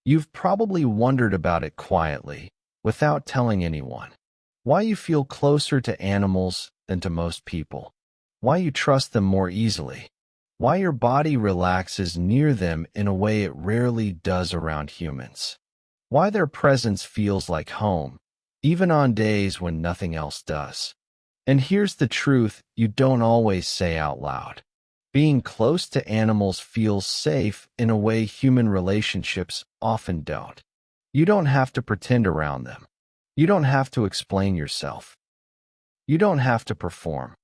You've probably wondered about it quietly, without telling anyone. Why you feel closer to animals than to most people. Why you trust them more easily. Why your body relaxes near them in a way it rarely does around humans. Why their presence feels like home, even on days when nothing else does. And here's the truth you don't always say out loud. Being close to animals feels safe in a way human relationships often don't. You don't have to pretend around them. You don't have to explain yourself. You don't have to perform.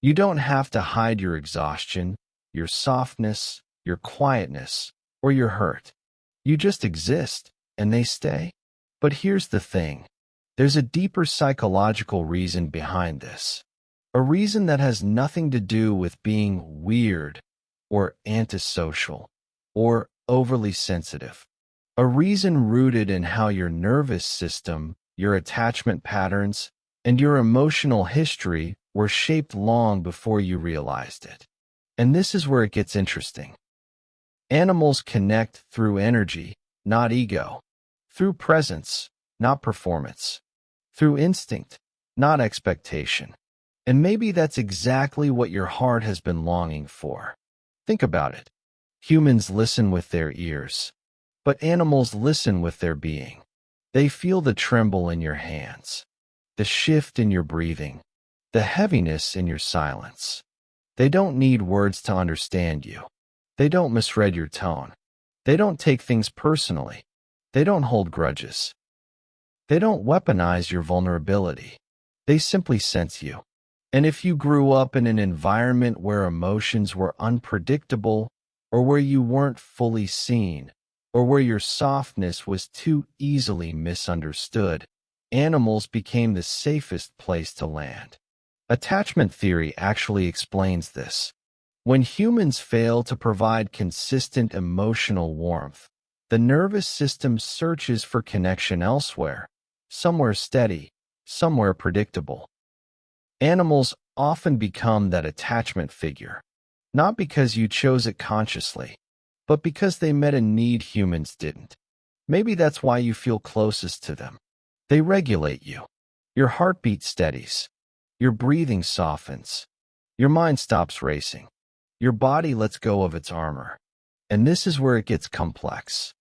You don't have to hide your exhaustion, your softness, your quietness, or your hurt. You just exist, and they stay. But here's the thing. There's a deeper psychological reason behind this. A reason that has nothing to do with being weird or antisocial or overly sensitive. A reason rooted in how your nervous system, your attachment patterns, and your emotional history were shaped long before you realized it. And this is where it gets interesting. Animals connect through energy, not ego. Through presence, not performance. Through instinct, not expectation. And maybe that's exactly what your heart has been longing for. Think about it. Humans listen with their ears, but animals listen with their being. They feel the tremble in your hands, the shift in your breathing, the heaviness in your silence. They don't need words to understand you. They don't misread your tone. They don't take things personally. They don't hold grudges. They don't weaponize your vulnerability. They simply sense you. And if you grew up in an environment where emotions were unpredictable, or where you weren't fully seen, or where your softness was too easily misunderstood, animals became the safest place to land. Attachment theory actually explains this. When humans fail to provide consistent emotional warmth, the nervous system searches for connection elsewhere, somewhere steady, somewhere predictable. Animals often become that attachment figure, not because you chose it consciously, but because they met a need humans didn't. Maybe that's why you feel closest to them. They regulate you. Your heartbeat steadies. Your breathing softens. Your mind stops racing. Your body lets go of its armor. And this is where it gets complex.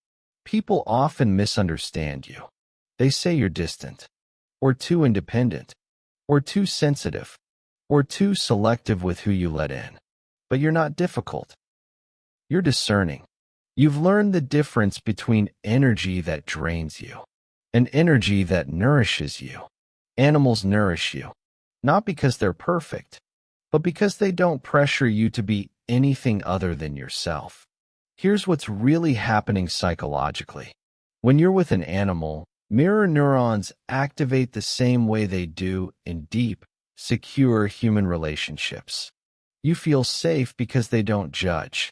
People often misunderstand you. They say you're distant, or too independent, or too sensitive, or too selective with who you let in. But you're not difficult. You're discerning. You've learned the difference between energy that drains you and energy that nourishes you. Animals nourish you, not because they're perfect, but because they don't pressure you to be anything other than yourself. Here's what's really happening psychologically. When you're with an animal, mirror neurons activate the same way they do in deep, secure human relationships. You feel safe because they don't judge.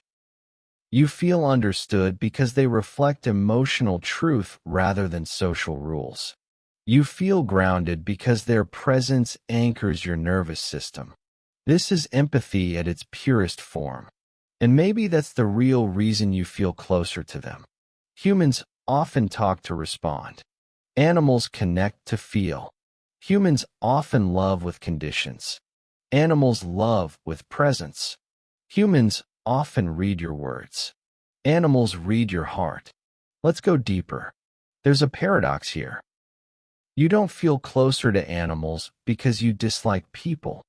You feel understood because they reflect emotional truth rather than social rules. You feel grounded because their presence anchors your nervous system. This is empathy at its purest form. And maybe that's the real reason you feel closer to them. Humans often talk to respond. Animals connect to feel. Humans often love with conditions. Animals love with presence. Humans often read your words. Animals read your heart. Let's go deeper. There's a paradox here. You don't feel closer to animals because you dislike people.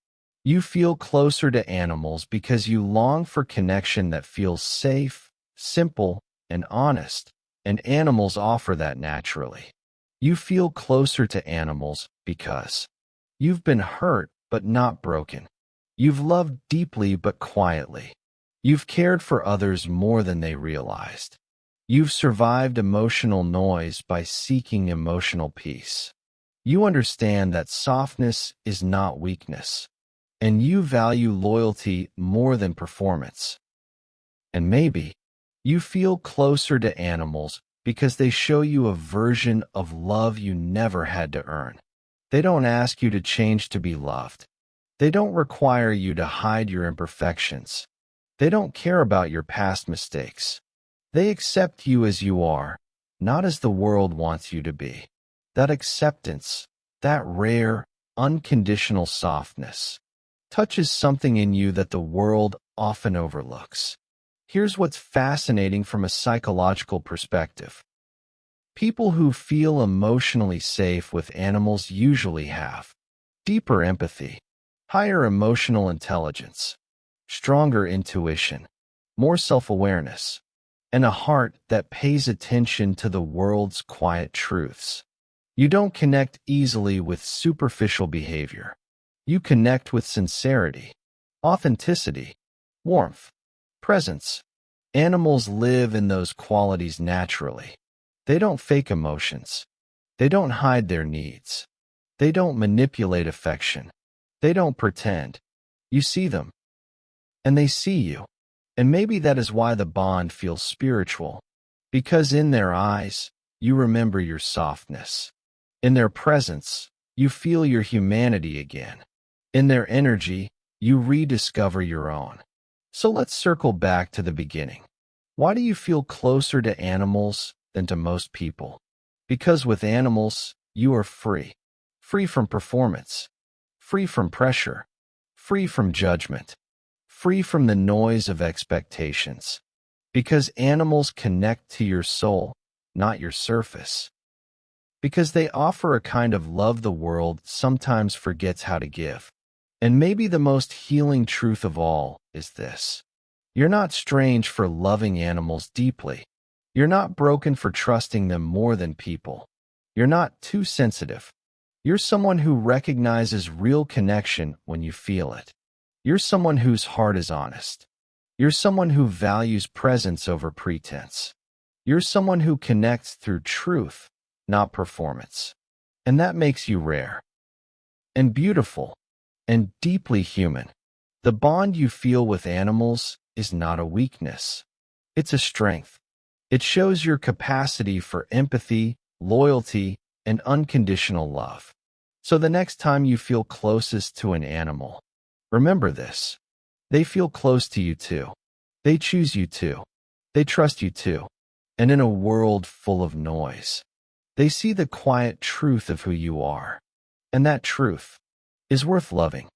You feel closer to animals because you long for connection that feels safe, simple, and honest, and animals offer that naturally. You feel closer to animals because you've been hurt but not broken. You've loved deeply but quietly. You've cared for others more than they realized. You've survived emotional noise by seeking emotional peace. You understand that softness is not weakness, and you value loyalty more than performance. And maybe you feel closer to animals because they show you a version of love you never had to earn. They don't ask you to change to be loved. They don't require you to hide your imperfections. They don't care about your past mistakes. They accept you as you are, not as the world wants you to be. That acceptance, that rare, unconditional softness, touches something in you that the world often overlooks. Here's what's fascinating from a psychological perspective. People who feel emotionally safe with animals usually have deeper empathy, higher emotional intelligence, stronger intuition, more self-awareness, and a heart that pays attention to the world's quiet truths. You don't connect easily with superficial behavior. You connect with sincerity, authenticity, warmth, presence. Animals live in those qualities naturally. They don't fake emotions. They don't hide their needs. They don't manipulate affection. They don't pretend. You see them, and they see you. And maybe that is why the bond feels spiritual, because in their eyes, you remember your softness. In their presence, you feel your humanity again. In their energy, you rediscover your own. So let's circle back to the beginning. Why do you feel closer to animals than to most people? Because with animals, you are free. Free from performance. Free from pressure. Free from judgment. Free from the noise of expectations. Because animals connect to your soul, not your surface. Because they offer a kind of love the world sometimes forgets how to give. And maybe the most healing truth of all is this. You're not strange for loving animals deeply. You're not broken for trusting them more than people. You're not too sensitive. You're someone who recognizes real connection when you feel it. You're someone whose heart is honest. You're someone who values presence over pretense. You're someone who connects through truth, not performance. And that makes you rare and beautiful and deeply human. The bond you feel with animals is not a weakness. It's a strength. It shows your capacity for empathy, loyalty, and unconditional love. So the next time you feel closest to an animal, remember this. They feel close to you too. They choose you too. They trust you too. And in a world full of noise, they see the quiet truth of who you are. And that truth is worth loving.